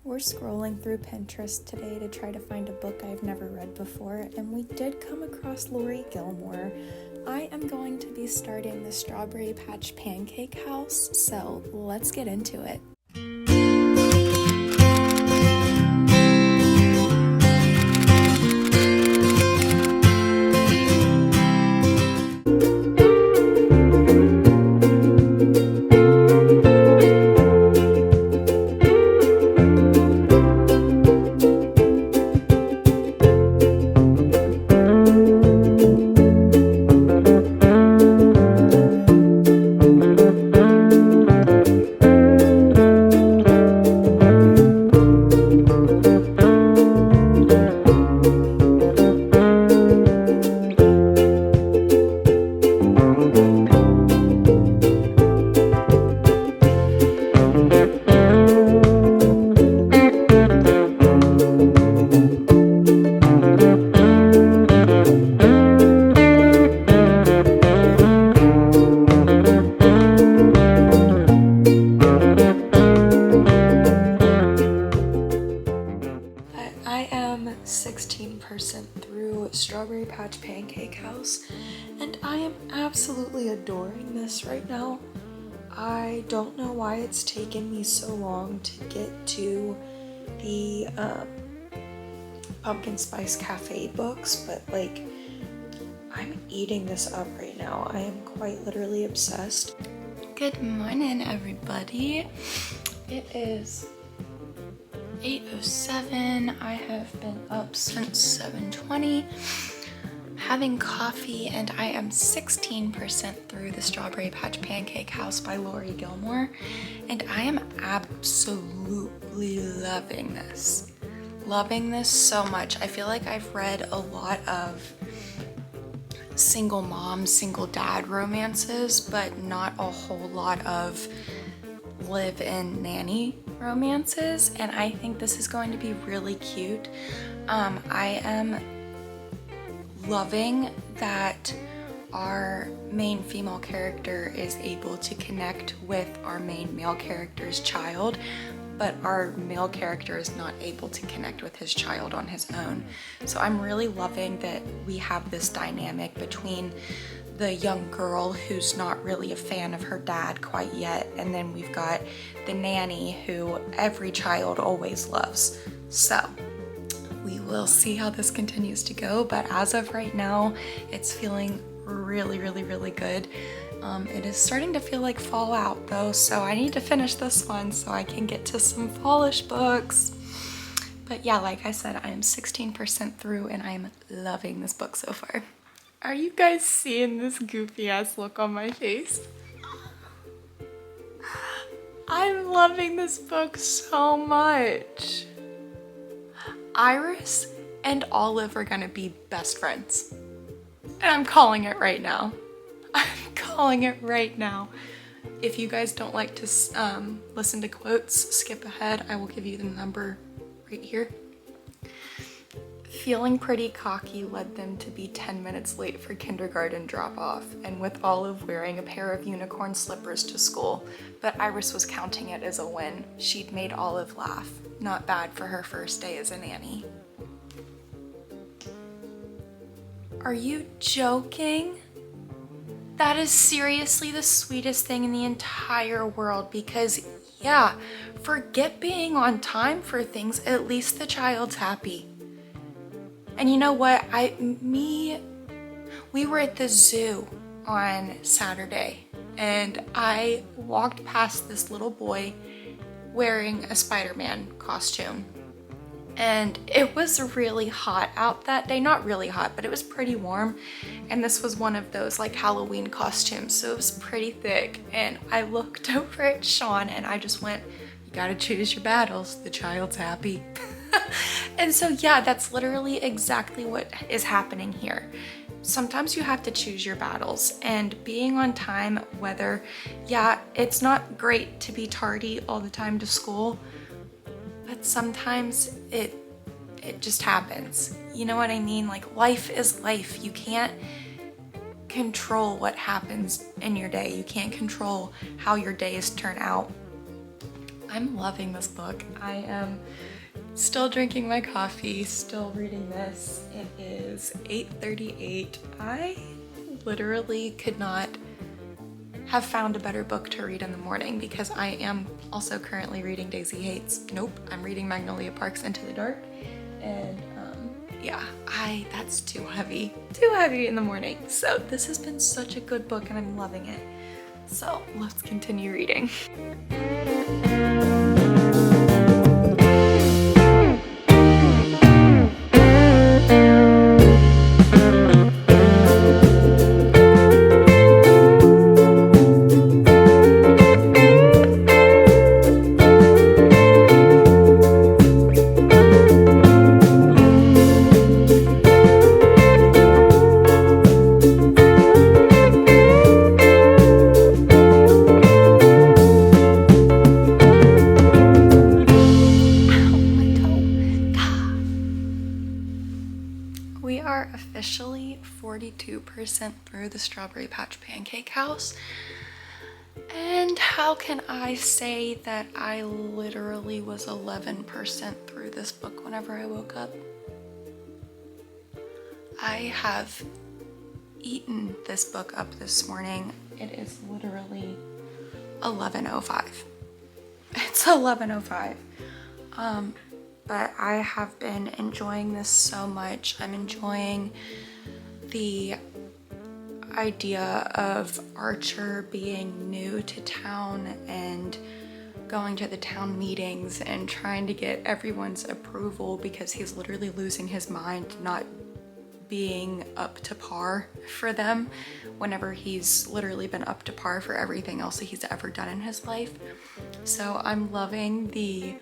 We're scrolling through Pinterest today to try to find a book I've never read before, and we did come across Laurie Gilmore. I am going to be starting the Strawberry Patch Pancake House, so let's get into it. I am 16% through Strawberry Patch Pancake House, and I am absolutely adoring this right now. I don't know why it's taken me so long to get to the Pumpkin Spice Cafe books, but like, I'm eating this up right now. I am quite literally obsessed. Good morning, everybody. It is 8:07. I have been up since 7:20, having coffee, and I am 16% through the Strawberry Patch Pancake House by Laurie Gilmore, and I am absolutely loving this. Loving this so much. I feel like I've read a lot of single mom, single dad romances, but not a whole lot of live-in nanny romances, and I think this is going to be really cute. I am loving that our main female character is able to connect with our main male character's child, but our male character is not able to connect with his child on his own. So I'm really loving that we have this dynamic between the young girl who's not really a fan of her dad quite yet, and then we've got the nanny who every child always loves. So we will see how this continues to go, but as of right now, it's feeling really good. It is starting to feel like fall out though, so I need to finish this one so I can get to some fallish books. But yeah, like I said, I am 16% through and I am loving this book so far. Are you guys seeing this goofy ass look on my face? I'm loving this book so much. Iris and Olive are gonna be best friends. And I'm calling it right now. I'm calling it right now. If you guys don't like to listen to quotes, skip ahead. I will give you the number right here. Feeling pretty cocky led them to be 10 minutes late for kindergarten drop-off, and with Olive wearing a pair of unicorn slippers to school, but Iris was counting it as a win. She'd made Olive laugh. Not bad for her first day as a nanny. Are you joking? That is seriously the sweetest thing in the entire world, because yeah, forget being on time for things, at least the child's happy. And you know what, we were at the zoo on Saturday, and I walked past this little boy wearing a Spider-Man costume. And it was really hot out that day. Not really hot, but it was pretty warm. And this was one of those like Halloween costumes, so it was pretty thick. And I looked over at Sean and I just went, you gotta choose your battles. The child's happy. And so yeah, that's literally exactly what is happening here. Sometimes you have to choose your battles, and being on time, whether, yeah, it's not great to be tardy all the time to school, but sometimes it just happens. You know what I mean? Like, life is life. You can't control what happens in your day. You can't control how your days turn out. I'm loving this book. I am still drinking my coffee, still reading this. It is 8:38. I literally could not have found a better book to read in the morning because I am also currently reading Daisy Hates. Nope, I'm reading Magnolia Park's Into the Dark. And yeah, that's too heavy in the morning. So this has been such a good book and I'm loving it. So let's continue reading. Officially 42% through the Strawberry Patch Pancake House. And how can I say that I literally was 11% through this book whenever I woke up? I have eaten this book up this morning. It is literally 11:05. It's 11:05. But I have been enjoying this so much. I'm enjoying the idea of Archer being new to town and going to the town meetings and trying to get everyone's approval because he's literally losing his mind, not being up to par for them whenever he's literally been up to par for everything else that he's ever done in his life. So I'm loving the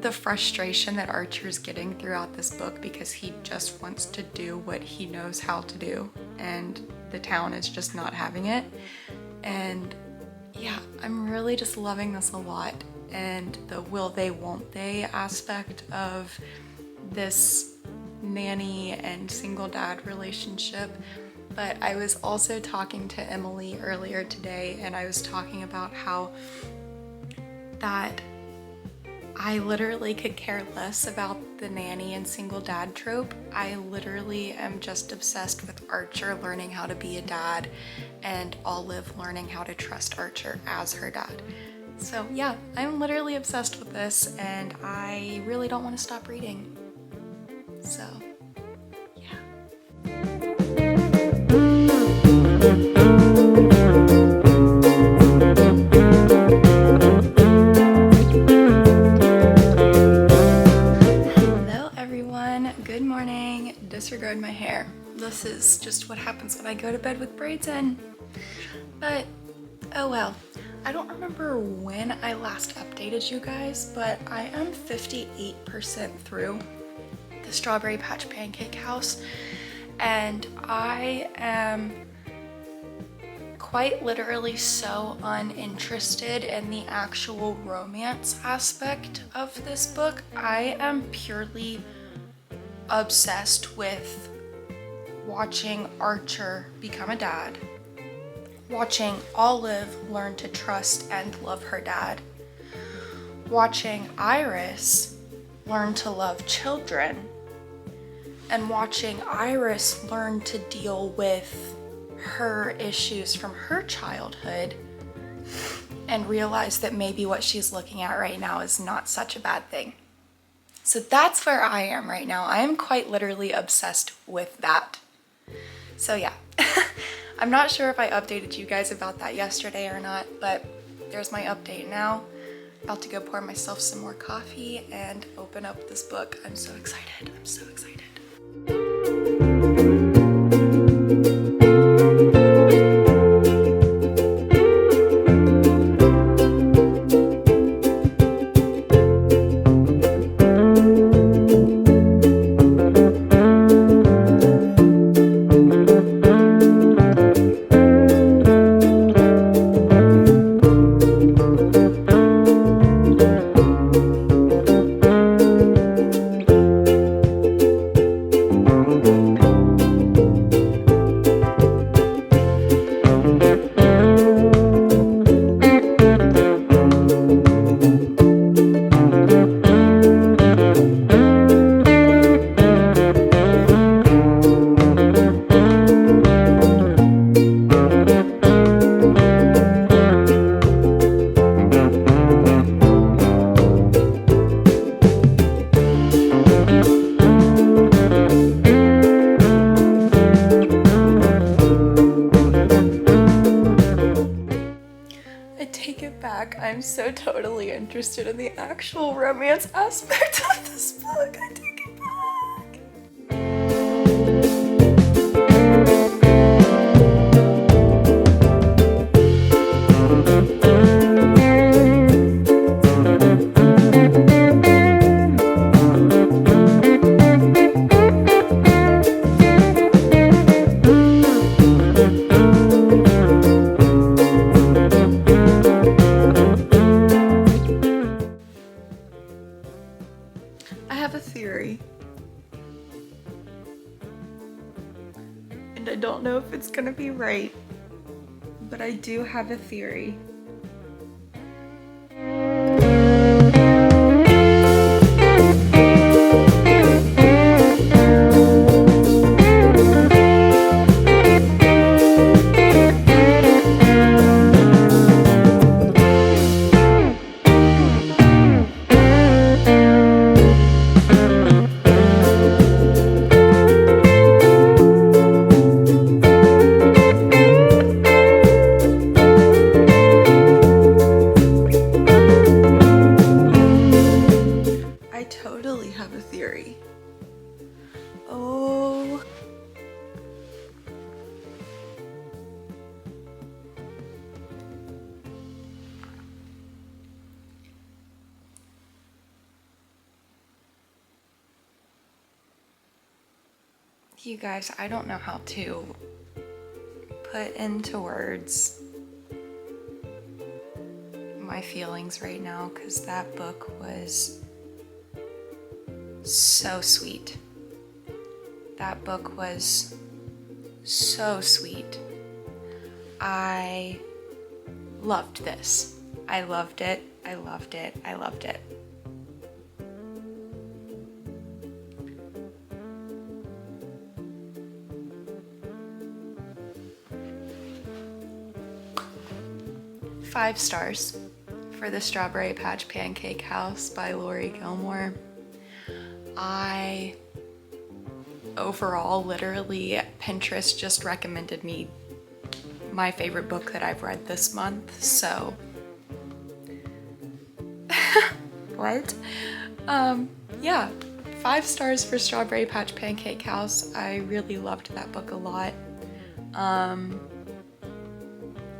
frustration that Archer's getting throughout this book because he just wants to do what he knows how to do and the town is just not having it. And yeah, I'm really just loving this a lot, and the will they won't they aspect of this nanny and single dad relationship. But I was also talking to Emily earlier today and I was talking about how that I literally could care less about the nanny and single dad trope. I literally am just obsessed with Archer learning how to be a dad and Olive learning how to trust Archer as her dad. So yeah, I'm literally obsessed with this and I really don't want to stop reading. So yeah. Disregard my hair. This is just what happens when I go to bed with braids in. But oh well. I don't remember when I last updated you guys, but I am 58% through the Strawberry Patch Pancake House, and I am quite literally so uninterested in the actual romance aspect of this book. I am purely obsessed with watching Archer become a dad, watching Olive learn to trust and love her dad, watching Iris learn to love children, and watching Iris learn to deal with her issues from her childhood and realize that maybe what she's looking at right now is not such a bad thing. So that's where I am right now. I am quite literally obsessed with that. So yeah, I'm not sure if I updated you guys about that yesterday or not, but there's my update now. About to go pour myself some more coffee and open up this book. I'm so excited. I'm so excited. so totally interested in the actual romance aspect of this book. I take it back. I have a theory, and I don't know if it's gonna be right, but I do have a theory. I totally have a theory. Oh. You guys, I don't know how to put into words my feelings right now, because that book was so sweet. That book was so sweet. I loved this. I loved it. I loved it. I loved it. Five stars for the Strawberry Patch Pancake House by Laurie Gilmore. Overall, literally, Pinterest just recommended me my favorite book that I've read this month, so. What? Yeah, 5 stars for Strawberry Patch Pancake House. I really loved that book a lot.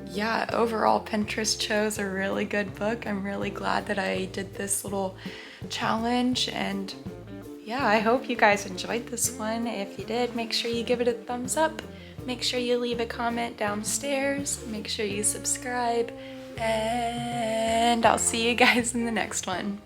Yeah, overall, Pinterest chose a really good book. I'm really glad that I did this little challenge, and yeah, I hope you guys enjoyed this one. If you did, make sure you give it a thumbs up. Make sure you leave a comment downstairs. Make sure you subscribe, and I'll see you guys in the next one.